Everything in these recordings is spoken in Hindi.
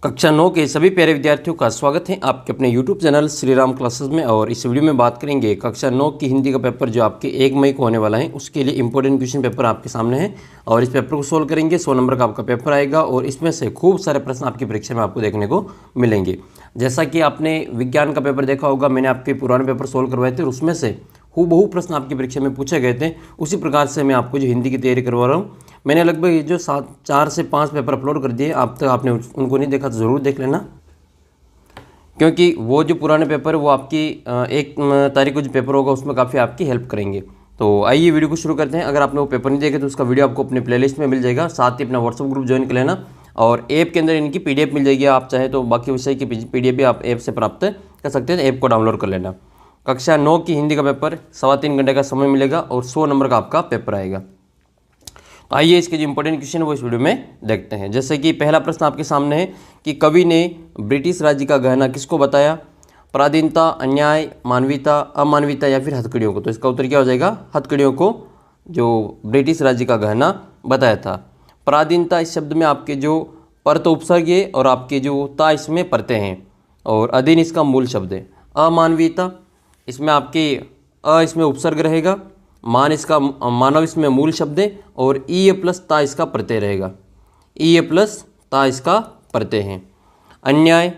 कक्षा 9 के सभी प्यारे विद्यार्थियों का स्वागत है आपके अपने YouTube channel Shri Ram classes में। और इस वीडियो में बात करेंगे कक्षा 9 की हिंदी का पेपर जो आपके 1 मई को होने वाला है, उसके लिए इंपॉर्टेंट क्वेश्चन पेपर आपके सामने है और इस पेपर को सोल्व करेंगे। 100 नंबर का आपका पेपर आएगा और इसमें से खूब सारे प्रश्न आपकी परीक्षा में आपको देखने को मिलेंगे। जैसा कि आपने विज्ञान का पेपर देखा होगा, मैंने आपके पुराने पेपर सोल्व करवाए थे और उसमें से हूबहू प्रश्न आपकी परीक्षा में पूछे गए थे। उसी प्रकार से मैं आपको जो हिंदी की तैयारी करवा रहा हूँ। मैंने लगभग जो 4 से 5 पेपर अपलोड कर दिए, आप तक आपने उनको नहीं देखा तो ज़रूर देख लेना, क्योंकि वो जो पुराने पेपर वो आपकी 1 तारीख को जो पेपर होगा उसमें काफ़ी आपकी हेल्प करेंगे। तो आइए वीडियो को शुरू करते हैं। अगर आपने वो पेपर नहीं देखे तो उसका वीडियो आपको अपने प्लेलिस्ट में मिल जाएगा। साथ ही अपना व्हाट्सएप ग्रुप ज्वाइन कर लेना और ऐप के अंदर इनकी PDF मिल जाएगी। आप चाहे तो बाकी विषय की PDF भी आप ऐप से प्राप्त कर सकते हैं। ऐप को डाउनलोड कर लेना। कक्षा 9 की हिंदी का पेपर 3.25 घंटे का समय मिलेगा और 100 नंबर का आपका पेपर आएगा। आइए इसके जो इंपॉर्टेंट क्वेश्चन है वो इस वीडियो में देखते हैं। जैसे कि पहला प्रश्न आपके सामने है कि कवि ने ब्रिटिश राज्य का गहना किसको बताया? पराधीनता, अन्याय, मानवीयता, अमानवीयता या फिर हथकड़ियों को। तो इसका उत्तर क्या हो जाएगा? हथकड़ियों को जो ब्रिटिश राज्य का गहना बताया था। पराधीनता इस शब्द में आपके जो पर तो उपसर्ग है और आपके जो ता इसमें परते हैं और अधीन इसका मूल शब्द है। अमानवीयता इसमें आपके इसमें उपसर्ग रहेगा, मान इसका मानव इसमें मूल शब्द है और ई प्लस ता इसका प्रत्यय रहेगा। ई प्लस ता इसका प्रत्यय है। अन्याय,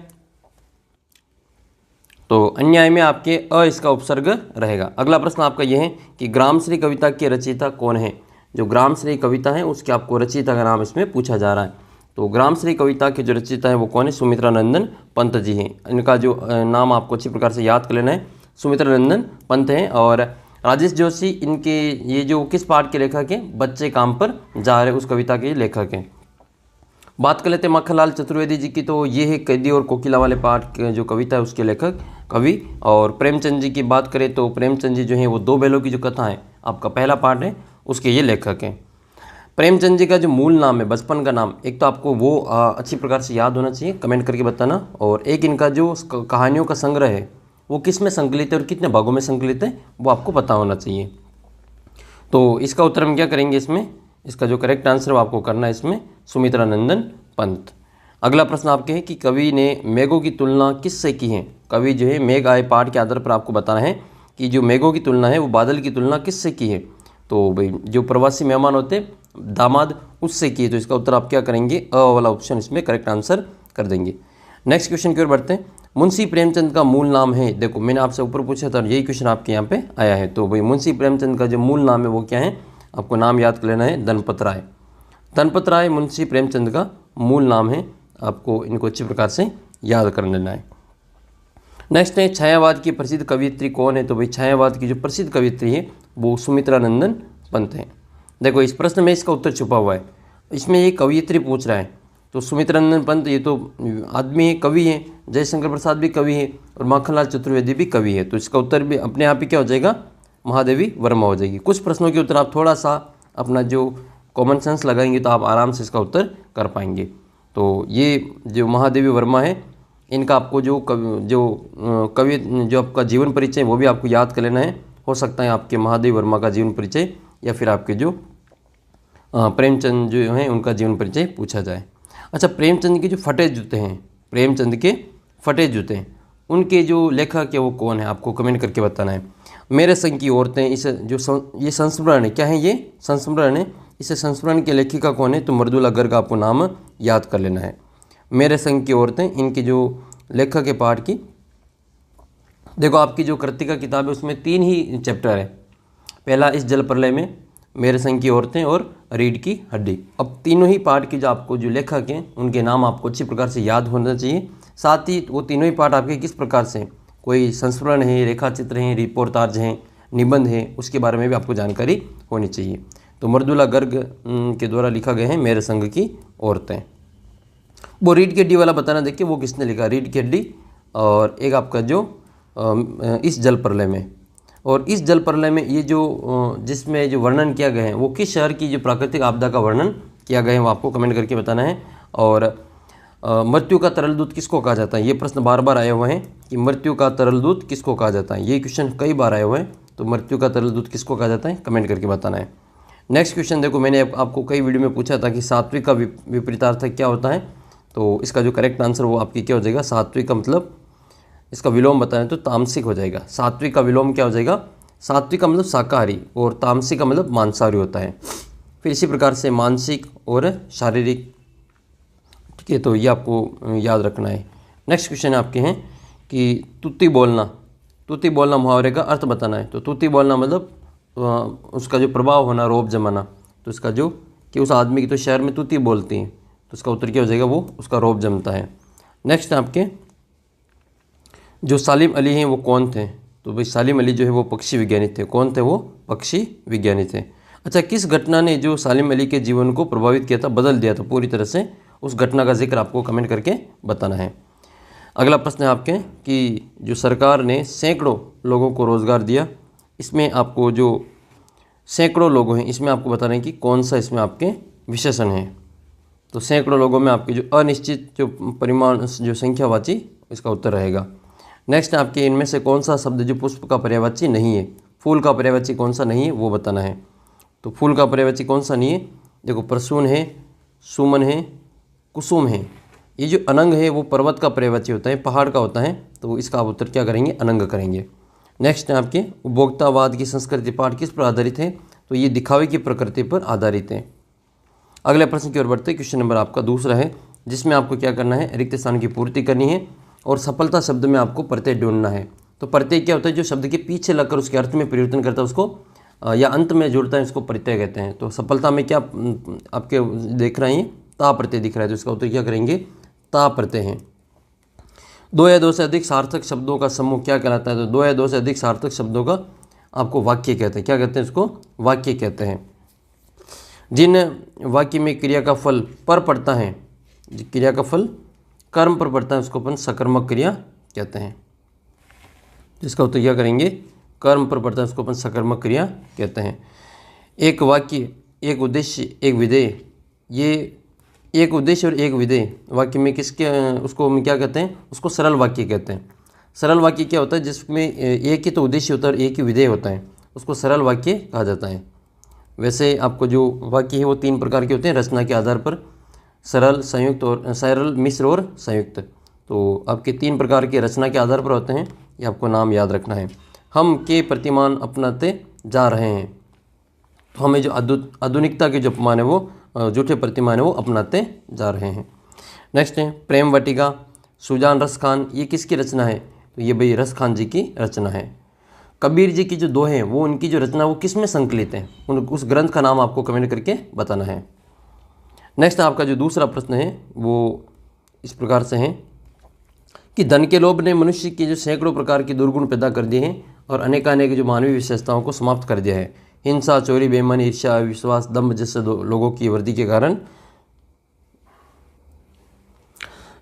तो अन्याय में आपके इसका उपसर्ग रहेगा। अगला प्रश्न आपका यह है कि ग्रामश्री कविता के रचयिता कौन है? जो ग्रामश्री कविता है उसके आपको रचयिता का नाम इसमें पूछा जा रहा है। तो ग्रामश्री कविता के जो रचयिता है वो कौन है? सुमित्रानंदन पंत जी हैं। इनका जो नाम आपको अच्छी प्रकार से याद कर लेना है। सुमित्रानंदन पंत हैं और राजेश जोशी इनके ये जो किस पाठ के लेखक हैं? बच्चे काम पर जा रहे उस कविता के लेखक हैं। बात कर लेते हैं माखनलाल चतुर्वेदी जी की। तो ये है कैदी और कोकिला वाले पाठ जो कविता है उसके लेखक कवि। और प्रेमचंद जी की बात करें तो प्रेमचंद जी जो हैं वो 2 बैलों की जो कथा है आपका पहला पार्ट है उसके ये लेखक हैं। प्रेमचंद जी का जो मूल नाम है, बचपन का नाम, एक तो आपको वो अच्छी प्रकार से याद होना चाहिए, कमेंट करके बताना। और एक इनका जो कहानियों का संग्रह है वो किस में संकलित है और कितने भागों में संकलित है वो आपको पता होना चाहिए। तो इसका उत्तर हम क्या करेंगे? इसका जो करेक्ट आंसर वो आपको करना है इसमें सुमित्रानंदन पंत। अगला प्रश्न आपके है कि कवि ने मेघों की तुलना किससे की है? कवि जो है मेघ आए पाठ के आधार पर आपको बताना है कि जो मेघों की तुलना है वो बादल की तुलना किससे की है? तो भाई जो प्रवासी मेहमान होते दामाद उससे की है। तो इसका उत्तर आप क्या करेंगे? वाला ऑप्शन इसमें करेक्ट आंसर कर देंगे। नेक्स्ट क्वेश्चन की ओर बढ़ते हैं। मुंशी प्रेमचंद का मूल नाम है? देखो मैंने आपसे ऊपर पूछा था और यही क्वेश्चन आपके यहाँ पे आया है। तो भाई मुंशी प्रेमचंद का जो मूल नाम है वो क्या है? आपको नाम याद कर लेना है, धनपत राय। धनपत राय मुंशी प्रेमचंद का मूल नाम है। आपको इनको अच्छी प्रकार से याद कर लेना है। नेक्स्ट है छायावाद की प्रसिद्ध कवियत्री कौन है? तो भाई छायावाद की जो प्रसिद्ध कवियत्री है वो सुमित्रानंदन पंत है। देखो इस प्रश्न में इसका उत्तर छुपा हुआ है। इसमें ये कवियत्री पूछ रहा है तो सुमित्रानंदन पंत ये तो आदमी है, कवि है। जयशंकर प्रसाद भी कवि है और माखनलाल चतुर्वेदी भी कवि है। तो इसका उत्तर भी अपने आप ही क्या हो जाएगा? महादेवी वर्मा हो जाएगी। कुछ प्रश्नों के उत्तर आप थोड़ा सा अपना जो कॉमन सेंस लगाएंगे तो आप आराम से इसका उत्तर कर पाएंगे। तो ये जो महादेवी वर्मा है इनका आपको जो कवि जो आपका जीवन परिचय वो भी आपको याद कर लेना है। हो सकता है आपके महादेवी वर्मा का जीवन परिचय या फिर आपके जो प्रेमचंद जो हैं उनका जीवन परिचय पूछा जाए। अच्छा, प्रेमचंद के जो फटे जूते हैं, प्रेमचंद के फटे जूते हैं, उनके जो लेखक है वो कौन है? आपको कमेंट करके बताना है। मेरे संग की औरतें, इस जो ये संस्मरण है, क्या है ये? संस्मरण है। इसे संस्मरण की लेखिका कौन है? तो मृदुला गर्ग आपको नाम याद कर लेना है। मेरे संग की औरतें, इनकी जो लेखक है पाठ की, देखो आपकी जो कृतिका किताब है उसमें 3 ही चैप्टर है। पहला इस जल प्रलय में, मेरे संग की औरतें और रीढ़ की हड्डी। अब तीनों ही पाठ के जो आपको जो लेखक हैं उनके नाम आपको अच्छी प्रकार से याद होना चाहिए। साथ ही वो तीनों ही पाठ आपके किस प्रकार से, कोई संस्मरण है, रेखाचित्र हैं, रिपोर्टाज हैं, निबंध है, उसके बारे में भी आपको जानकारी होनी चाहिए। तो मृदुला गर्ग के द्वारा लिखा गया है मेरे संग की औरतें। वो रीढ़ की हड्डी वाला बताना, देखिए वो किसने लिखा? रीढ़ की हड्डी। और एक आपका जो इस जल प्रलय में, और इस जल प्रलय में ये जो जिसमें जो वर्णन किया गया है वो किस शहर की जो प्राकृतिक आपदा का वर्णन किया गया है वो आपको कमेंट करके बताना है। और मृत्यु का तरल दूत किसको कहा जाता है? ये प्रश्न बार बार आए हुए हैं कि मृत्यु का तरल दूत किसको कहा जाता है। ये क्वेश्चन कई बार आए हुए हैं। तो मृत्यु का तरल दूत किसको कहा जाता है? कमेंट करके बताना है। नेक्स्ट क्वेश्चन देखो, मैंने आपको कई वीडियो में पूछा था कि सात्विक का विपरीतार्थक क्या होता है? तो इसका जो करेक्ट आंसर वो आपकी क्या हो जाएगा, सात्विक का मतलब इसका विलोम बताएं तो तामसिक हो जाएगा। सात्विक का विलोम क्या हो जाएगा, सात्विक का मतलब शाकाहारी और तामसिक का मतलब मांसाहारी होता है। फिर इसी प्रकार से मानसिक और शारीरिक, ठीक है, तो ये आपको याद रखना है। नेक्स्ट क्वेश्चन आपके हैं कि तुति बोलना मुहावरे का अर्थ बताना है। तो तुति बोलना मतलब उसका जो प्रभाव होना, रोब जमाना, तो इसका जो कि उस आदमी की तो शहर में तुति बोलती हैं, तो इसका उत्तर क्या हो जाएगा, वो उसका रोब जमता है। नेक्स्ट आपके जो सालिम अली हैं वो कौन थे, तो भाई सालिम अली जो है वो पक्षी विज्ञानी थे। कौन थे वो, पक्षी विज्ञानी थे। अच्छा, किस घटना ने जो सालिम अली के जीवन को प्रभावित किया था, बदल दिया था पूरी तरह से, उस घटना का जिक्र आपको कमेंट करके बताना है। अगला प्रश्न है आपके कि जो सरकार ने सैकड़ों लोगों को रोज़गार दिया, इसमें आपको जो सैकड़ों लोग हैं इसमें आपको बताना है कि कौन सा इसमें आपके विशेषण है। तो सैकड़ों लोगों में आपकी जो अनिश्चित जो परिमाण जो संख्यावाची, इसका उत्तर रहेगा। नेक्स्ट आपके इनमें से कौन सा शब्द जो पुष्प का पर्यायवाची नहीं है, फूल का पर्यायवाची कौन सा नहीं है वो बताना है। तो फूल का पर्यायवाची कौन सा नहीं है, देखो प्रसून है, सुमन है, कुसुम है। ये जो अनंग है वो पर्वत का पर्यायवाची होता है, पहाड़ का होता है, तो इसका आप उत्तर क्या करेंगे, अनंग करेंगे। नेक्स्ट है आपके उपभोक्तावाद की संस्कृति पाठ किस पर आधारित है, तो ये दिखावे की प्रकृति पर आधारित है। अगले प्रश्न की ओर बढ़ते हैं। क्वेश्चन नंबर आपका दूसरा है, जिसमें आपको क्या करना है, रिक्त स्थान की पूर्ति करनी है और सफलता शब्द में आपको प्रत्यय ढूंढना है। तो प्रत्यय क्या होता है, जो शब्द के पीछे लगकर उसके अर्थ में परिवर्तन करता है उसको, या अंत में जुड़ता है उसको प्रत्यय कहते हैं। तो सफलता में क्या आपके देख रहे हैं, ता प्रत्यय दिख रहा है, तो इसका उत्तर क्या करेंगे, ता प्रत्यय है। दो या दो से अधिक सार्थक शब्दों का समूह क्या कहलाता है, तो दो या दो से अधिक सार्थक शब्दों का आपको वाक्य कहते हैं। क्या कहते हैं इसको, वाक्य कहते हैं। जिन वाक्य में क्रिया का फल पर पड़ता है, क्रिया का फल कर्म पर पड़ता है, उसको अपन सकर्मक क्रिया कहते हैं। जिसका उत्तर क्या करेंगे, कर्म पर पड़ता है उसको अपन सकर्मक क्रिया कहते हैं। एक वाक्य, एक उद्देश्य, एक विधेय, ये एक उद्देश्य और एक विधेय वाक्य में किसके, उसको हम क्या कहते हैं, उसको सरल वाक्य कहते हैं। सरल वाक्य क्या होता है, जिसमें एक ही तो उद्देश्य होता है और एक ही विधेय होता है, उसको सरल वाक्य कहा जाता है। वैसे आपको जो वाक्य है वो 3 प्रकार के होते हैं रचना के आधार पर, सरल, संयुक्त और सरल, मिश्र और संयुक्त। तो आपके 3 प्रकार के रचना के आधार पर होते हैं, ये आपको नाम याद रखना है। हम के प्रतिमान अपनाते जा रहे हैं, तो हमें जो आधुनिकता के जो अपमान है वो झूठे प्रतिमान है वो अपनाते जा रहे हैं। नेक्स्ट है प्रेम वाटिका, सुजान रस खान, ये किसकी रचना है, तो ये भाई रस खान जी की रचना है। कबीर जी की जो दोहे हैं वो उनकी जो रचना वो किस में संकलित है, उस ग्रंथ का नाम आपको कमेंट करके बताना है। नेक्स्ट आपका जो दूसरा प्रश्न है वो इस प्रकार से है कि धन के लोभ ने मनुष्य की जो सैकड़ों प्रकार के दुर्गुण पैदा कर दिए हैं और अनेकानेक जो मानवीय विशेषताओं को समाप्त कर दिया है। हिंसा, चोरी, बेईमानी, ईर्ष्या, अविश्वास, दंभ जैसे लोगों की वृद्धि के कारण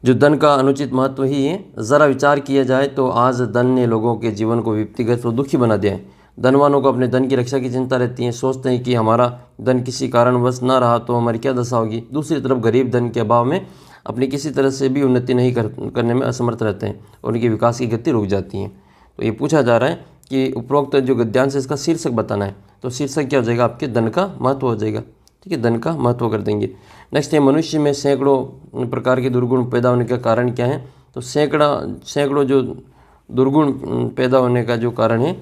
जो धन का अनुचित महत्व ही है। ज़रा विचार किया जाए तो आज धन ने लोगों के जीवन को विपत्तिग्रस्त और दुखी बना दिया है। धनवानों को अपने धन की रक्षा की चिंता रहती है, सोचते हैं कि हमारा धन किसी कारणवश ना रहा तो हमारी क्या दशा होगी। दूसरी तरफ गरीब धन के अभाव में अपनी किसी तरह से भी उन्नति नहीं करने में असमर्थ रहते हैं और उनके विकास की गति रुक जाती है। तो ये पूछा जा रहा है कि उपरोक्त जो गद्यांश है इसका शीर्षक बताना है, तो शीर्षक क्या हो जाएगा, आपके धन का महत्व हो जाएगा। ठीक है, धन का महत्व कर देंगे। नेक्स्ट है मनुष्य में सैकड़ों प्रकार के दुर्गुण पैदा होने का कारण क्या है, तो सैकड़ों जो दुर्गुण पैदा होने का जो कारण है,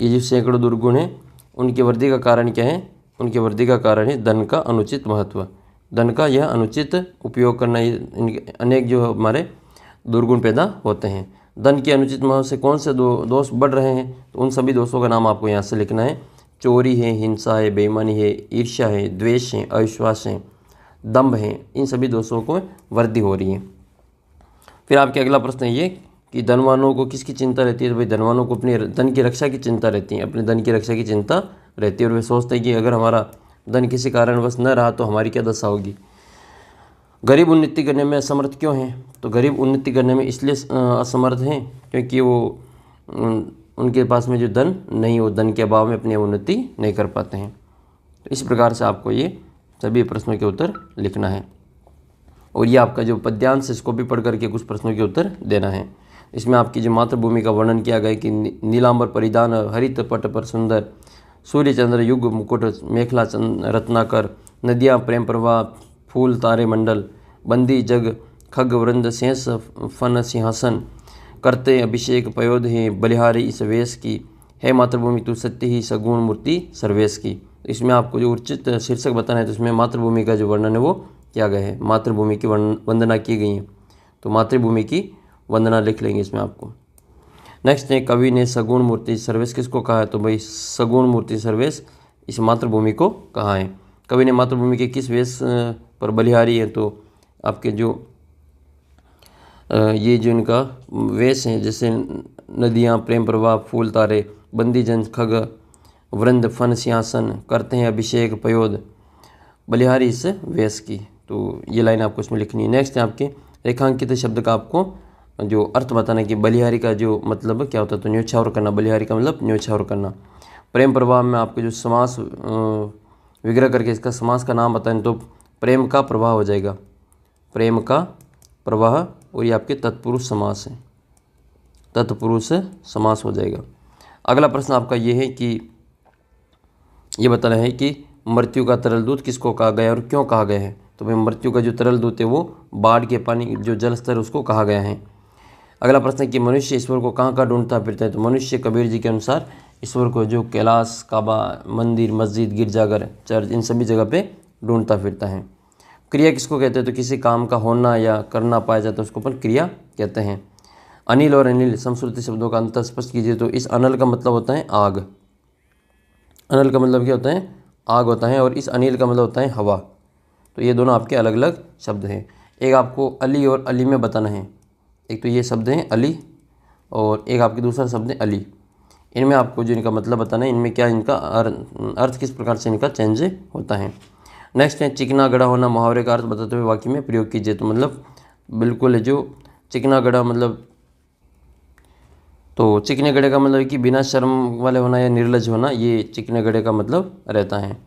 ये जो सैकड़ों दुर्गुण हैं उनकी वृद्धि का कारण क्या है, उनकी वृद्धि का कारण है धन का अनुचित महत्व, धन का यह अनुचित उपयोग करना। अनेक जो हमारे दुर्गुण पैदा होते हैं। धन के अनुचित महत्व से कौन से दोष बढ़ रहे हैं, तो उन सभी दोषों का नाम आपको यहाँ से लिखना है। चोरी है, हिंसा है, बेईमानी है, ईर्ष्या है, द्वेष है, अविश्वास है, दंभ है, इन सभी दोषों को वृद्धि हो रही है। फिर आपके अगला प्रश्न है ये कि धनवानों को किसकी चिंता रहती है, तो भाई धनवानों को अपने धन की रक्षा की चिंता रहती है, अपने धन की रक्षा की चिंता रहती है और वे सोचते हैं कि अगर हमारा धन किसी कारणवश न रहा तो हमारी क्या दशा होगी। गरीब उन्नति करने में असमर्थ क्यों हैं, तो गरीब उन्नति करने में इसलिए असमर्थ हैं क्योंकि वो उनके पास में जो धन नहीं, वो धन के अभाव में अपनी उन्नति नहीं कर पाते हैं। तो इस प्रकार से आपको ये सभी प्रश्नों के उत्तर लिखना है और ये आपका जो पद्यांश है इसको भी पढ़ करके कुछ प्रश्नों के उत्तर देना है। इसमें आपकी जो मातृभूमि का वर्णन किया गया कि नीलांबर परिधान हरित पट पर सुंदर, सूर्य चंद्र युग मुकुट, मेखला रत्नाकर, नदियाँ प्रेम प्रवाह, फूल तारे मंडल, बंदी जग खग वृंद शेष फन सिंहासन, करते अभिषेक पयोध है बलिहारी इस वेश की, है मातृभूमि तू सत्य ही सगुण मूर्ति सर्वेश की। इसमें आपको जो उचित शीर्षक बताना है तो इसमें मातृभूमि का जो वर्णन है वो किया गया है, मातृभूमि की वंदना की गई है, तो मातृभूमि की वंदना लिख लेंगे इसमें आपको। नेक्स्ट है कवि ने सगुण मूर्ति सर्वेश किसको कहा है, तो भाई सगुण मूर्ति सर्वेश इस मातृभूमि को कहा है। कवि ने मातृभूमि के किस वेश पर बलिहारी है, तो आपके जो ये जो इनका वेश है, जैसे नदियाँ, प्रेम प्रवाह, फूल तारे, बंदी जन खग वृंद फन सिंहासन, करते हैं अभिषेक पयोध बलिहारी इस वेश की, तो ये लाइन आपको इसमें लिखनी है। नेक्स्ट है आपके रेखांकित शब्द का आपको जो अर्थ बताना है कि बलिहारी का जो मतलब क्या होता है, तो न्योछावर करना, बलिहारी का मतलब न्योछावर करना। प्रेम प्रवाह में आपके जो समास विग्रह करके इसका समास का नाम बताएं तो प्रेम का प्रवाह हो जाएगा, प्रेम का प्रवाह, और ये आपके तत्पुरुष समास है, तत्पुरुष समास हो जाएगा। अगला प्रश्न आपका ये है कि ये बताना है कि मृत्यु का तरल दूत किसको कहा गया है और क्यों कहा गया है, तो भाई मृत्यु का जो तरल दूत है वो बाढ़ के पानी जो जल स्तर उसको कहा गया है। अगला प्रश्न है कि मनुष्य ईश्वर को कहाँ कहाँ ढूंढता फिरता है, तो मनुष्य कबीर जी के अनुसार ईश्वर को जो कैलाश, काबा, मंदिर, मस्जिद, गिरजाघर, चर्च, इन सभी जगह पे ढूंढता फिरता है। क्रिया किसको कहते हैं, तो किसी काम का होना या करना पाया जाता है उसको अपन क्रिया कहते हैं। अनिल और अनिल समश्रुति शब्दों का अंतर स्पष्ट कीजिए, तो इस अनल का मतलब होता है आग, अनल का मतलब क्या होता है, आग होता है, और इस अनिल का मतलब होता है हवा। तो ये दोनों आपके अलग अलग शब्द हैं। एक आपको अली और अली में बताना है, एक तो ये शब्द हैं अली और एक आपके दूसरा शब्द है अली, इनमें आपको जो इनका मतलब बताना है, इनमें क्या इनका अर्थ किस प्रकार से इनका चेंज होता है। नेक्स्ट है चिकना गड़ा होना, मुहावरे का अर्थ बताते हुए वाक्य में प्रयोग कीजिए, तो मतलब बिल्कुल जो चिकना गड़ा मतलब, तो चिकने गड़े का मतलब कि बिना शर्म वाले होना या निर्लज होना, ये चिकने गड़े का मतलब रहता है।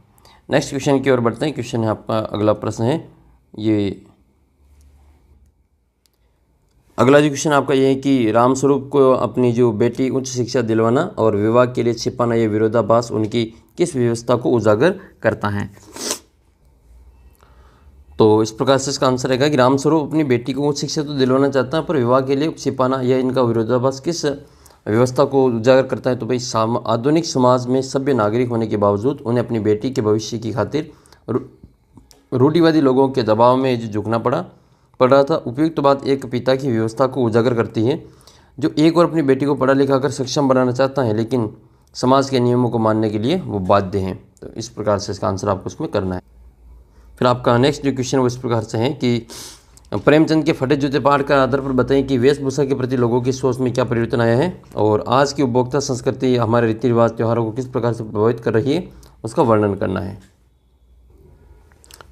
नेक्स्ट क्वेश्चन की ओर बढ़ते हैं। क्वेश्चन है आपका अगला प्रश्न है ये, अगला जो क्वेश्चन आपका ये है कि रामस्वरूप को अपनी जो बेटी उच्च शिक्षा दिलवाना और विवाह के लिए छिपाना, ये विरोधाभास उनकी किस व्यवस्था को उजागर करता है, तो इस प्रकार से इसका आंसर रहेगा कि रामस्वरूप अपनी बेटी को उच्च शिक्षा तो दिलवाना चाहता है पर विवाह के लिए छिपाना, यह इनका विरोधाभास किस व्यवस्था को उजागर करता है, तो भाई आधुनिक समाज में सभ्य नागरिक होने के बावजूद उन्हें अपनी बेटी के भविष्य की खातिर रूढ़िवादी लोगों के दबाव में जो झुकना पड़ रहा था। उपयुक्त बात एक पिता की व्यवस्था को उजागर करती है जो एक और अपनी बेटी को पढ़ा लिखा कर सक्षम बनाना चाहता है, लेकिन समाज के नियमों को मानने के लिए वो बाध्य हैं। तो इस प्रकार से इसका आंसर आपको उसमें करना है। फिर आपका नेक्स्ट जो क्वेश्चन वो इस प्रकार से है कि प्रेमचंद के फटे जूते पाठ का आधार पर बताएं कि वेशभूषा के प्रति लोगों की सोच में क्या परिवर्तन आया है और आज की उपभोक्ता संस्कृति हमारे रीति रिवाज त्योहारों को किस प्रकार से प्रभावित कर रही है, उसका वर्णन करना है।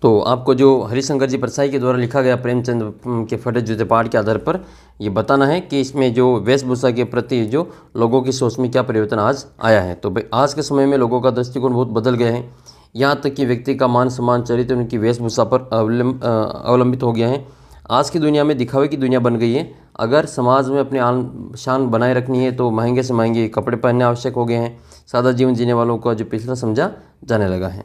तो आपको जो हरिशंकर जी परसाई के द्वारा लिखा गया प्रेमचंद के फटे जूते पाठ के आधार पर ये बताना है कि इसमें जो वेशभूषा के प्रति जो लोगों की सोच में क्या परिवर्तन आज आया है। तो भाई आज के समय में लोगों का दृष्टिकोण बहुत बदल गया है, यहाँ तक कि व्यक्ति का मान सम्मान चरित्र उनकी वेशभूषा पर अवलंबित हो गया है। आज की दुनिया में दिखावे की दुनिया बन गई है। अगर समाज में अपनी आन शान बनाए रखनी है तो महंगे से महंगे कपड़े पहनने आवश्यक हो गए हैं। सादा जीवन जीने वालों का जो पिछला समझा जाने लगा है।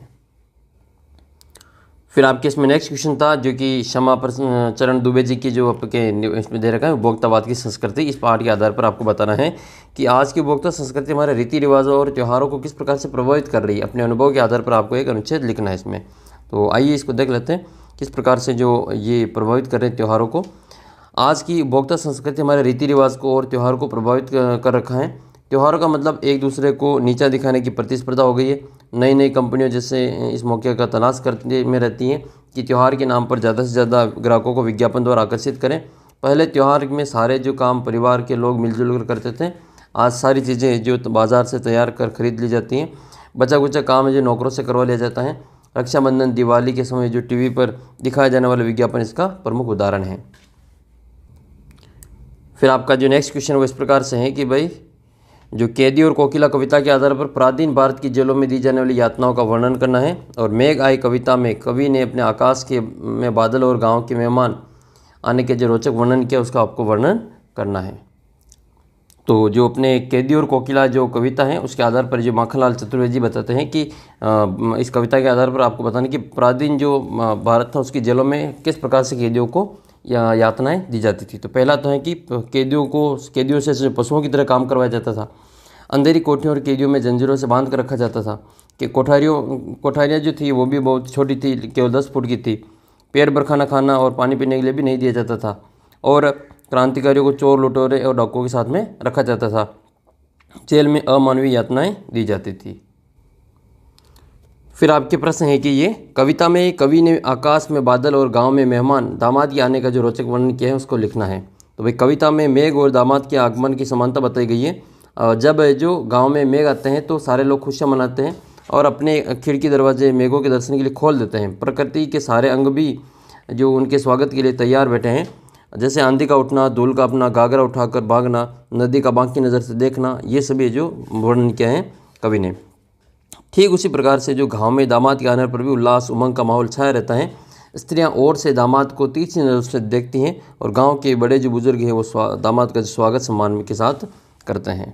फिर आपके इसमें नेक्स्ट क्वेश्चन था जो कि क्षमा चरण दुबे जी की जो आपके इसमें दे रखा है उपभोक्तावाद की संस्कृति, इस पाठ के आधार पर आपको बताना है कि आज की उपभोक्ता संस्कृति हमारे रीति रिवाजों और त्योहारों को किस प्रकार से प्रभावित कर रही है। अपने अनुभव के आधार पर आपको एक अनुच्छेद लिखना है इसमें। तो आइए इसको देख लेते हैं किस प्रकार से जो ये प्रभावित कर रहे हैं त्योहारों को। आज की उपभोक्ता संस्कृति हमारे रीति रिवाज को और त्योहारों को प्रभावित कर रखा है। त्योहारों का मतलब एक दूसरे को नीचा दिखाने की प्रतिस्पर्धा हो गई है। नई नई कंपनियों जैसे इस मौके का तलाश करने में रहती हैं कि त्यौहार के नाम पर ज़्यादा से ज़्यादा ग्राहकों को विज्ञापन द्वारा आकर्षित करें। पहले त्यौहार में सारे जो काम परिवार के लोग मिलजुल कर करते थे, आज सारी चीज़ें जो बाज़ार से तैयार कर खरीद ली जाती हैं। बचा कुचा काम है जो नौकरों से करवा लिया जाता है। रक्षाबंधन, दिवाली के समय जो टीवी पर दिखाए जाने वाले विज्ञापन इसका प्रमुख उदाहरण है। फिर आपका जो नेक्स्ट क्वेश्चन वो इस प्रकार से है कि भाई जो कैदी और कोकिला कविता के आधार पर प्राचीन भारत की जेलों में दी जाने वाली यातनाओं का वर्णन करना है। और मेघ आई कविता में कवि ने अपने आकाश के में बादल और गांव के मेहमान आने के जो रोचक वर्णन किया उसका आपको वर्णन करना है। तो जो अपने कैदी और कोकिला जो कविता है उसके आधार पर जो माखनलाल चतुर्वेदी बताते हैं कि इस कविता के आधार पर आपको बताने कि प्राचीन जो भारत था उसकी जेलों में किस प्रकार से कैदियों को यातनाएं दी जाती थी। तो पहला तो है कि कैदियों से पशुओं की तरह काम करवाया जाता था। अंधेरी कोठियों और कैदियों में जंजीरों से बांध कर रखा जाता था कि कोठारियाँ जो थी वो भी बहुत छोटी थी, केवल 10 फुट की थी। पेट भर खाना खाना और पानी पीने के लिए भी नहीं दिया जाता था और क्रांतिकारियों को चोर लुटेरे और डाकुओं के साथ में रखा जाता था। जेल में अमानवीय यातनाएं दी जाती थी। फिर आपके प्रश्न है कि ये कविता में कवि ने आकाश में बादल और गांव में मेहमान दामाद के आने का जो रोचक वर्णन किया है उसको लिखना है। तो भाई कविता में मेघ और दामाद के आगमन की समानता बताई गई है। जब जो गांव में मेघ आते हैं तो सारे लोग खुशियाँ मनाते हैं और अपने खिड़की दरवाजे मेघों के दर्शन के लिए खोल देते हैं। प्रकृति के सारे अंग भी जो उनके स्वागत के लिए तैयार बैठे हैं, जैसे आंधी का उठना, धूल का अपना गागरा उठाकर भागना, नदी का बांकी नज़र से देखना, ये सभी जो वर्णन किया है कवि ने। ठीक उसी प्रकार से जो गाँव में दामाद के आने पर भी उल्लास उमंग का माहौल छाया रहता है। स्त्रियां और से दामाद को तीसरी नज़र से देखती हैं और गांव के बड़े जो बुजुर्ग हैं वो दामाद का स्वागत सम्मान के साथ करते हैं।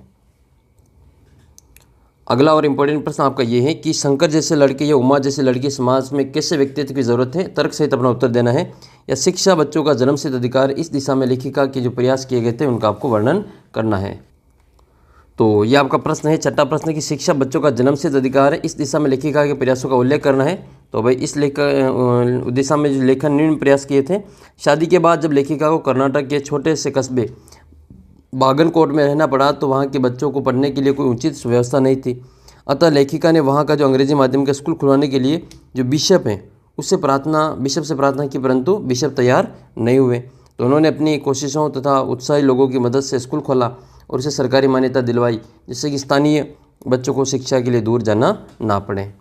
अगला और इम्पोर्टेंट प्रश्न आपका ये है कि शंकर जैसे लड़के या उमा जैसे लड़की समाज में कैसे व्यक्तित्व की ज़रूरत है, तर्क सहित अपना उत्तर देना है। या शिक्षा बच्चों का जन्मसिद्ध अधिकार, इस दिशा में लेखिका के जो प्रयास किए गए थे उनका आपको वर्णन करना है। तो ये आपका प्रश्न है, छठा प्रश्न कि शिक्षा बच्चों का जन्मसिद्ध अधिकार है, इस दिशा में लेखिका के प्रयासों का उल्लेख करना है। तो भाई इस दिशा में जो लेखन निम्न प्रयास किए थे। शादी के बाद जब लेखिका को कर्नाटक के छोटे से कस्बे बागनकोट में रहना पड़ा तो वहाँ के बच्चों को पढ़ने के लिए कोई उचित व्यवस्था नहीं थी। अतः लेखिका ने वहाँ का जो अंग्रेजी माध्यम का स्कूल खुलवाने के लिए जो बिशप हैं बिशप से प्रार्थना की, परंतु बिशप तैयार नहीं हुए। तो उन्होंने अपनी कोशिशों तथा उत्साही लोगों की मदद से स्कूल खोला और उसे सरकारी मान्यता दिलवाई, जिससे कि स्थानीय बच्चों को शिक्षा के लिए दूर जाना ना पड़े।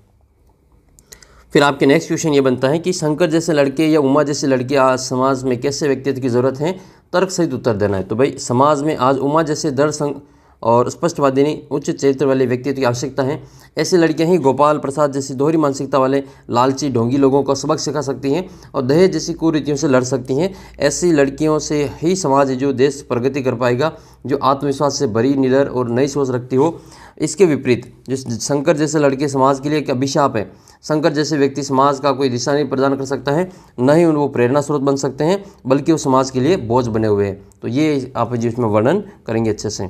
फिर आपके नेक्स्ट क्वेश्चन ये बनता है कि शंकर जैसे लड़के या उमा जैसे लड़के आज समाज में कैसे व्यक्तित्व की ज़रूरत है, तर्क सहित उत्तर देना है। तो भाई समाज में आज उमा जैसे दृढ़ और स्पष्टवादिनी उच्च चरित्र वाले व्यक्तित्व की आवश्यकता है। ऐसी लड़कियां ही गोपाल प्रसाद जैसी दोहरी मानसिकता वाले लालची ढोंगी लोगों को सबक सिखा सकती हैं और दहेज जैसी कुरीतियों से लड़ सकती हैं। ऐसी लड़कियों से ही समाज जो देश प्रगति कर पाएगा, जो आत्मविश्वास से भरी, निडर और नई सोच रखती हो। इसके विपरीत जो शंकर जैसे लड़के समाज के लिए एक अभिशाप है। शंकर जैसे व्यक्ति समाज का कोई दिशा नहीं प्रदान कर सकता है, न ही वो प्रेरणा स्रोत बन सकते हैं, बल्कि वो समाज के लिए बोझ बने हुए हैं। तो ये आप जी इसमें वर्णन करेंगे अच्छे से,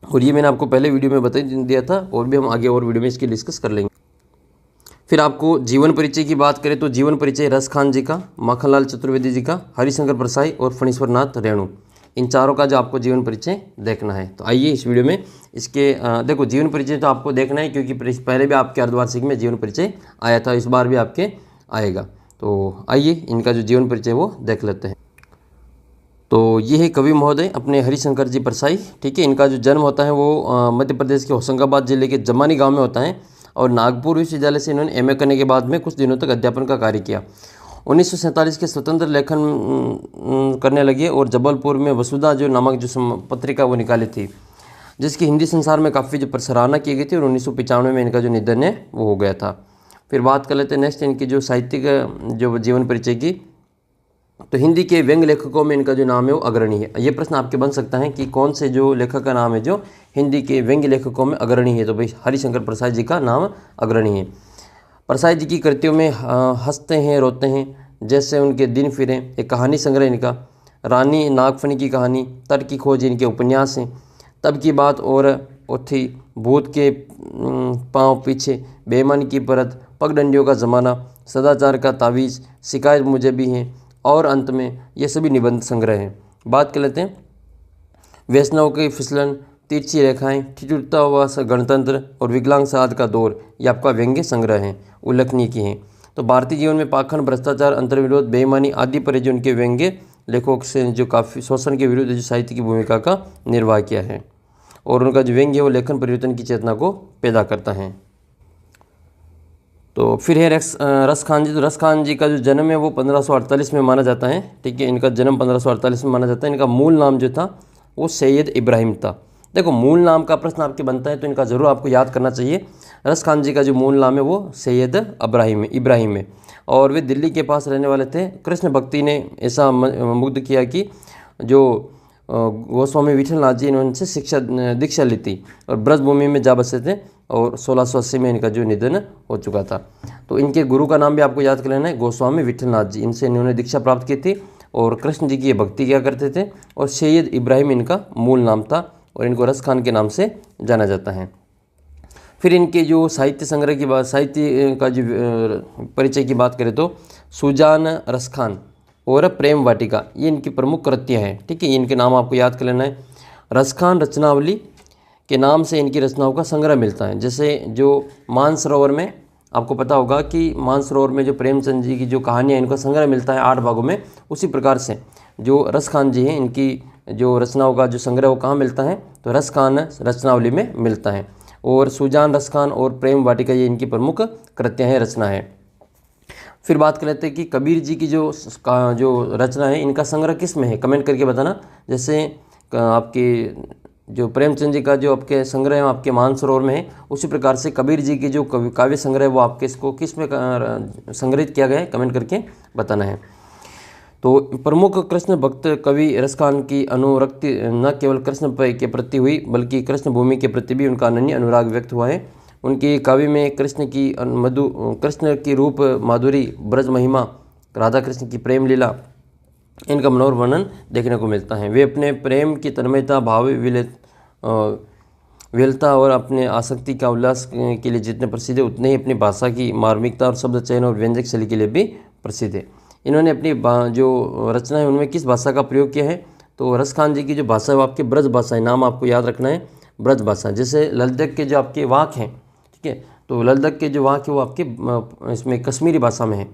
और ये मैंने आपको पहले वीडियो में बता दिया था और भी हम आगे और वीडियो में इसकी डिस्कस कर लेंगे। फिर आपको जीवन परिचय की बात करें तो जीवन परिचय रस खान जी का, माखनलाल चतुर्वेदी जी का, हरिशंकर परसाई और फणीश्वर नाथ रेणु, इन चारों का जो आपको जीवन परिचय देखना है। तो आइए इस वीडियो में इसके देखो जीवन परिचय तो आपको देखना है क्योंकि पहले भी आपके अर्धवार्षिक में जीवन परिचय आया था, इस बार भी आपके आएगा। तो आइए इनका जो जीवन परिचय वो देख लेते हैं। तो ये है कवि महोदय अपने हरिशंकर जी परसाई, ठीक है। इनका जो जन्म होता है वो मध्य प्रदेश के होशंगाबाद जिले के जमानी गांव में होता है और नागपुर विश्वविद्यालय से इन्होंने एमए करने के बाद में कुछ दिनों तक अध्यापन का कार्य किया। 1947 के स्वतंत्र लेखन करने लगे और जबलपुर में वसुधा जो नामक जो पत्रिका वो निकाली थी, जिसकी हिंदी संसार में काफ़ी जो सराहना की गई थी, और 1995 में इनका जो निधन है वो हो गया था। फिर बात कर लेते हैं नेक्स्ट इनकी जो साहित्यिक जो जीवन परिचय की। तो हिंदी के व्यंग्य लेखकों में इनका जो नाम है वो अग्रणी है। ये प्रश्न आपके बन सकता है कि कौन से जो लेखक का नाम है जो हिंदी के व्यंग्य लेखकों में अग्रणी है। तो भाई हरिशंकर परसाई जी का नाम अग्रणी है। परसाई जी की कृतियों में हंसते हैं रोते हैं जैसे उनके दिन फिरे, एक कहानी संग्रह इनका, रानी नागफनी की कहानी, तट की खोज इनके उपन्यास हैं, तब की बात और थी, भूत के पाँव पीछे, बेईमानी की परत, पगडंडियों का ज़माना, सदाचार का तावीज़, शिकायत मुझे भी हैं, और अंत में ये सभी निबंध संग्रह हैं। बात कर लेते हैं वैष्णव की फिसलन, तिरछी रेखाएं, ठिठुरता हुआ गणतंत्र और विकलांग साध का दौर, ये आपका व्यंग्य संग्रह हैं, उल्लेखनीय की हैं। तो भारतीय जीवन में पाखंड, भ्रष्टाचार, अंतर्विरोध, बेईमानी आदि पर जो उनके व्यंग्य लेखकों से जो काफ़ी शोषण के विरुद्ध जो साहित्य की भूमिका का निर्वाह किया है, और उनका जो व्यंग्य है वो लेखन परिवर्तन की चेतना को पैदा करता है। तो फिर है रस खान जी। तो रस खान जी का जो जन्म है वो 1548 में माना जाता है, ठीक है। इनका जन्म 1548 में माना जाता है। इनका मूल नाम जो था वो सैयद इब्राहिम था। देखो मूल नाम का प्रश्न आपके बनता है तो इनका ज़रूर आपको याद करना चाहिए। रस खान जी का जो मूल नाम है वो सैयद इब्राहिम है, और वे दिल्ली के पास रहने वाले थे। कृष्ण भक्ति ने ऐसा मुग्ध किया कि जो गोस्वामी विठलनाथ जी इन्होंने शिक्षा दीक्षा ली थी और ब्रजभूमि में जा बसे थे और 1680 में इनका जो निधन हो चुका था। तो इनके गुरु का नाम भी आपको याद कर लेना है, गोस्वामी विठलनाथ जी। इनसे इन्होंने दीक्षा प्राप्त की थी और कृष्ण जी की ये भक्ति किया करते थे। और सैयद इब्राहिम इनका मूल नाम था और इनको रस खान के नाम से जाना जाता है। फिर इनके जो साहित्य संग्रह की बात, साहित्य का जो परिचय की बात करें तो सुजान, रस खान और प्रेम वाटिका ये इनकी प्रमुख कृतियाँ हैं। ठीक है, इनके नाम आपको याद कर लेना है। रस खान रचनावली के नाम से इनकी रचनाओं का संग्रह मिलता है। जैसे जो मानसरोवर में आपको पता होगा कि मानसरोवर में जो प्रेमचंद जी की जो कहानियाँ इनका संग्रह मिलता है 8 भागों में, उसी प्रकार से जो रस खान जी हैं इनकी जो रचनाओं का जो संग्रह वो कहाँ मिलता है, तो रस खान रचनावली में मिलता है। और सुजान, रस खान और प्रेम वाटिका ये इनकी प्रमुख कृतियाँ हैं, रचना है। फिर बात कर लेते हैं कि कबीर जी की जो रचना है इनका संग्रह किस में है, कमेंट करके बताना। जैसे आपके जो प्रेमचंद जी का जो आपके संग्रह है आपके मानसरोवर में है, उसी प्रकार से कबीर जी की जो काव्य संग्रह है वो आपके इसको किस में संग्रहित किया गया है, कमेंट करके बताना है। तो प्रमुख कृष्ण भक्त कवि रस खान की अनुरक्ति न केवल कृष्ण के प्रति हुई बल्कि कृष्ण भूमि के प्रति भी उनका अनन्य अनुराग व्यक्त हुआ है। उनकी काव्य में कृष्ण की रूप माधुरी, ब्रज महिमा, राधा कृष्ण की प्रेम लीला, इनका मनोहर वर्णन देखने को मिलता है। वे अपने प्रेम की तन्मयता, भाव विलता और अपने आसक्ति का उल्लास के लिए जितने प्रसिद्ध है उतने ही अपनी भाषा की मार्मिकता और शब्द चयन और व्यंजक शैली के लिए भी प्रसिद्ध है। इन्होंने अपनी जो रचना है उनमें किस भाषा का प्रयोग किया है, तो रस खान जी की जो भाषा है वो आपकी ब्रज भाषा है। नाम आपको याद रखना है, ब्रज भाषा। जैसे लद्दाख के जो आपके वाक हैं, ठीक है, तो लद्दाख के जो वाक है वो आपके इसमें कश्मीरी भाषा में है,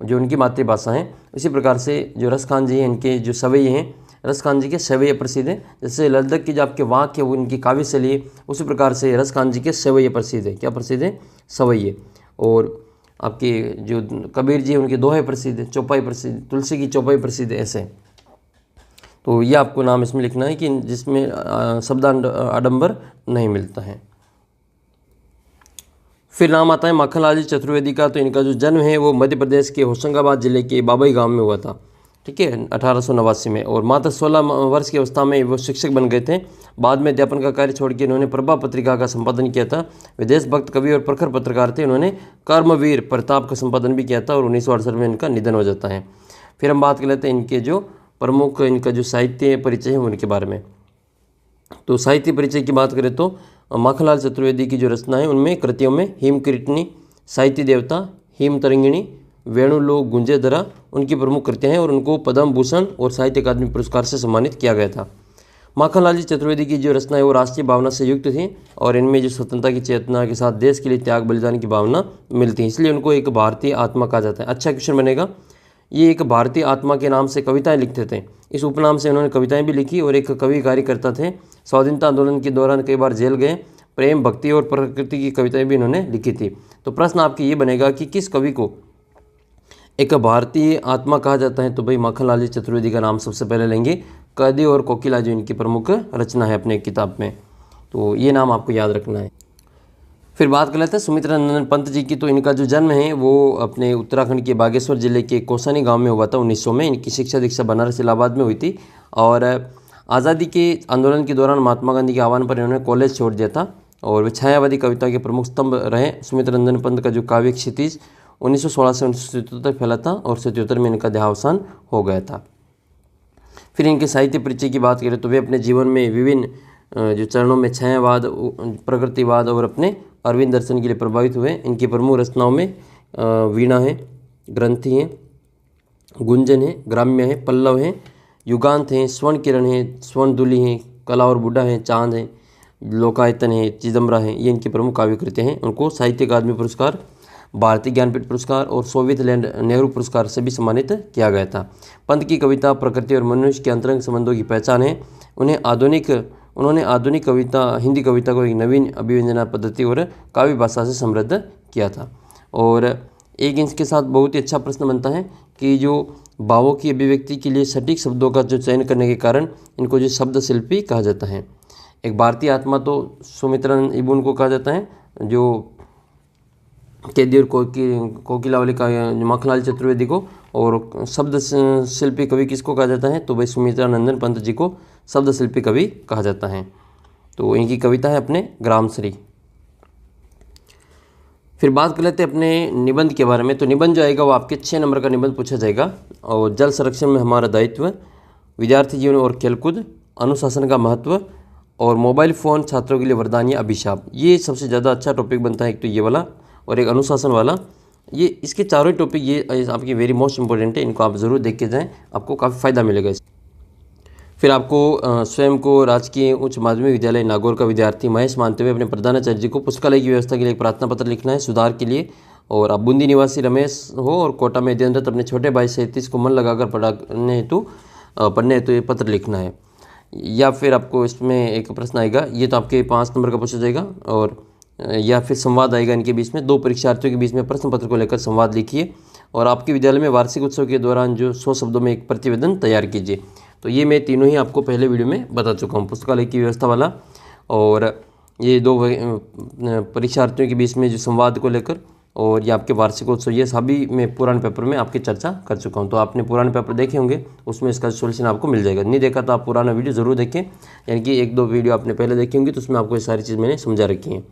जो उनकी मातृभाषा है। इसी प्रकार से जो रस खान जी हैं इनके जो सवैये हैं, रस खान जी के सवैये प्रसिद्ध हैं। जैसे लद्दाख की जो आपके वाक है वो इनकी काव्य शैली है, उसी प्रकार से रस खान जी के सवैये प्रसिद्ध है। क्या प्रसिद्ध है? सवैये। और आपके जो कबीर जी हैं उनके दोहे प्रसिद्ध है, चौपाई प्रसिद्ध, तुलसी की चौपाई प्रसिद्ध है। ऐसे तो ये आपको नाम इसमें लिखना है कि जिसमें शब्द आडंबर नहीं मिलता है। फिर नाम आता है माखनलाल जी चतुर्वेदी का। तो इनका जो जन्म है वो मध्य प्रदेश के होशंगाबाद जिले के बाबई गांव में हुआ था, ठीक है, 1889 में। और मात्र 16 वर्ष की अवस्था में वो शिक्षक बन गए थे। बाद में अध्यापन का कार्य छोड़ के इन्होंने प्रभा पत्रिका का संपादन किया था। विदेश भक्त कवि और प्रखर पत्रकार थे। इन्होंने कर्मवीर प्रताप का संपादन भी किया था और 1968 में इनका निधन हो जाता है। फिर हम बात कर लेते हैं इनके जो प्रमुख इनका जो साहित्य परिचय है उनके बारे में। तो साहित्य परिचय की बात करें तो माखनलाल चतुर्वेदी की जो रचना है उनमें कृतियों में हिम कीर्तनी, साहित्य देवता, हिम तरंगिणी, वेणुलोक गुंजेधरा उनकी प्रमुख कृतियाँ हैं और उनको पद्म भूषण और साहित्य अकादमी पुरस्कार से सम्मानित किया गया था। माखनलाल जी चतुर्वेदी की जो रचना है वो राष्ट्रीय भावना से युक्त थी और इनमें जो स्वतंत्रता की चेतना के साथ देश के लिए त्याग बलिदान की भावना मिलती है, इसलिए उनको एक भारतीय आत्मा कहा जाता है। अच्छा क्वेश्चन बनेगा, ये एक भारतीय आत्मा के नाम से कविताएं लिखते थे। इस उपनाम से उन्होंने कविताएं भी लिखी और एक कवि कार्यकर्ता थे। स्वाधीनता आंदोलन के दौरान कई बार जेल गए। प्रेम, भक्ति और प्रकृति की कविताएं भी इन्होंने लिखी थी। तो प्रश्न आपकी ये बनेगा कि किस कवि को एक भारतीय आत्मा कहा जाता है, तो भाई माखनलाल जी चतुर्वेदी का नाम सबसे पहले लेंगे। कैदी और कोकिला जो इनकी प्रमुख रचना है अपने किताब में, तो ये नाम आपको याद रखना है। फिर बात कर लेते हैं सुमित्रा नंदन पंत जी की। तो इनका जो जन्म है वो अपने उत्तराखंड के बागेश्वर जिले के कोसानी गांव में हुआ था 1900 में। इनकी शिक्षा दीक्षा बनारस इलाहाबाद में हुई थी और आज़ादी के आंदोलन के दौरान महात्मा गांधी के आह्वान पर इन्होंने कॉलेज छोड़ दिया था और वे छायावादी कविता के प्रमुख स्तंभ रहे। सुमित्रा नंदन पंत का जो काव्य क्षितिज 1916 से 1977 तक फैला था और 77 में इनका देहावसान हो गया था। फिर इनके साहित्य परिचय की बात करें तो वे अपने जीवन में विभिन्न जो चरणों में छायावाद, प्रकृतिवाद और अपने अरविंद दर्शन के लिए प्रभावित हुए। इनकी प्रमुख रचनाओं में वीणा है, ग्रंथि है, गुंजन है, ग्राम्य है, पल्लव है, युगांत है, स्वर्ण किरण है, स्वर्ण दुली है, कला और बुढ़ा है, चांद है, लोकायतन है, चिदम्बरा है, ये इनकी प्रमुख काव्य कृतियाँ हैं। उनको साहित्य अकादमी पुरस्कार, भारतीय ज्ञानपीठ पुरस्कार और सोवियत लैंड नेहरू पुरस्कार से भी सम्मानित किया गया था। पंत की कविता प्रकृति और मनुष्य के अंतरंग संबंधों की पहचान है। उन्होंने आधुनिक कविता, हिंदी कविता को एक नवीन अभिव्यंजना पद्धति और काव्य भाषा से समृद्ध किया था। और एक इसके साथ बहुत ही अच्छा प्रश्न बनता है कि जो भावों की अभिव्यक्ति के लिए सटीक शब्दों का जो चयन करने के कारण इनको जो शब्द शिल्पी कहा जाता है। एक भारतीय आत्मा तो सुमित्रा इबुन को कहा जाता है, जो कैदी और कोकिला वाले का माखनलाल चतुर्वेदी को, और शब्द शिल्पी कवि किसको कहा जाता है, तो भाई सुमित्रा नंदन पंत जी को शब्द शिल्पी कवि कहा जाता है। तो इनकी कविता है अपने ग्रामश्री। फिर बात कर लेते हैं अपने निबंध के बारे में। तो निबंध जो आएगा वो आपके 6 नंबर का निबंध पूछा जाएगा। और जल संरक्षण में हमारा दायित्व, विद्यार्थी जीवन और खेलकूद, अनुशासन का महत्व, और मोबाइल फ़ोन छात्रों के लिए वरदान या अभिशाप। ये सबसे ज़्यादा अच्छा टॉपिक बनता है, एक तो ये वाला और एक अनुशासन वाला। ये इसके चारों टॉपिक ये आपके वेरी मोस्ट इंपॉर्टेंट है, इनको आप ज़रूर देख के जाएँ, आपको काफ़ी फ़ायदा मिलेगा। फिर आपको स्वयं को राजकीय उच्च माध्यमिक विद्यालय नागौर का विद्यार्थी महेश मानते हुए अपने प्रधानाचार्य जी को पुस्तकालय की व्यवस्था के लिए एक प्रार्थना पत्र लिखना है सुधार के लिए। और आप बूंदी निवासी रमेश हो और कोटा में अध्ययनरत अपने छोटे भाई 37 को मन लगाकर पढ़ने हेतु ये पत्र लिखना है। या फिर आपको इसमें एक प्रश्न आएगा, ये तो आपके 5 नंबर का पूछा जाएगा। और या फिर संवाद आएगा इनके बीच में, 2 परीक्षार्थियों के बीच में प्रश्न पत्र को लेकर संवाद लिखिए। और आपके विद्यालय में वार्षिक उत्सव के दौरान जो 100 शब्दों में एक प्रतिवेदन तैयार कीजिए। तो ये मैं तीनों ही आपको पहले वीडियो में बता चुका हूँ, पुस्तकालय की व्यवस्था वाला और ये 2 परीक्षार्थियों के बीच में जो संवाद को लेकर, और ये आपके वार्षिकोत्सव, ये सभी मैं पुराने पेपर में आपकी चर्चा कर चुका हूँ। तो आपने पुराने पेपर देखे होंगे, उसमें इसका सोल्यूशन आपको मिल जाएगा। नहीं देखा तो आप पुराना वीडियो ज़रूर देखें, यानी कि 1-2 वीडियो आपने पहले देखी होंगी, तो उसमें आपको ये सारी चीज़ मैंने समझा रखी हैं।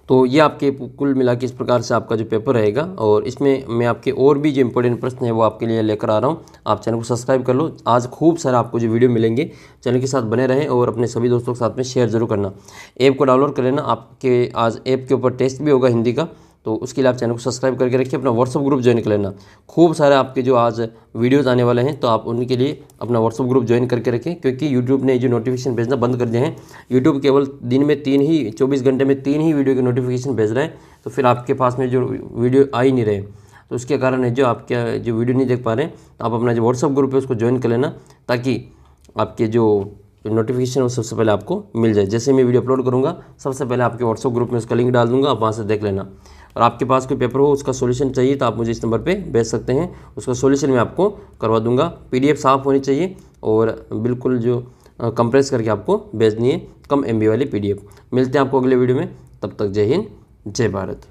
तो ये आपके कुल मिला के इस प्रकार से आपका जो पेपर रहेगा। और इसमें मैं आपके और भी जो इंपॉर्टेंट प्रश्न है वो आपके लिए लेकर आ रहा हूँ। आप चैनल को सब्सक्राइब कर लो। आज खूब सारा आपको जो वीडियो मिलेंगे, चैनल के साथ बने रहें और अपने सभी दोस्तों के साथ में शेयर जरूर करना। ऐप को डाउनलोड कर लेना, आपके आज ऐप के ऊपर टेस्ट भी होगा हिंदी का, तो उसके लिए आप चैनल को सब्सक्राइब करके रखिए। अपना व्हाट्सअप ग्रुप ज्वाइन कर लेना। खूब सारे आपके जो आज वीडियोज़ आने वाले हैं, तो आप उनके लिए अपना व्हाट्सअप ग्रुप ज्वाइन करके रखें, क्योंकि यूट्यूब ने जो नोटिफिकेशन भेजना बंद कर दिए हैं। यूट्यूब केवल दिन में 24 घंटे में 3 ही वीडियो के नोटिफिकेशन भेज रहे हैं। तो फिर आपके पास में जो वीडियो आ ही नहीं रहे, तो उसके कारण है जो आपके जो वीडियो नहीं देख पा रहे हैं, आप अपना जो व्हाट्सअप ग्रुप है उसको ज्वाइन कर लेना, ताकि आपके जो नोटिफिकेशन वो सबसे पहले आपको मिल जाए। जैसे मैं वीडियो अपलोड करूँगा, सबसे पहले आपके व्हाट्सअप ग्रुप में उसका लिंक डाल दूँगा, आप वहाँ से देख लेना। और आपके पास कोई पेपर हो, उसका सॉल्यूशन चाहिए, तो आप मुझे इस नंबर पे भेज सकते हैं, उसका सॉल्यूशन मैं आपको करवा दूंगा। पीडीएफ साफ़ होनी चाहिए और बिल्कुल जो कंप्रेस करके आपको भेजनी है, कम MB वाली पीडीएफ। मिलते हैं आपको अगले वीडियो में, तब तक जय हिंद, जय भारत।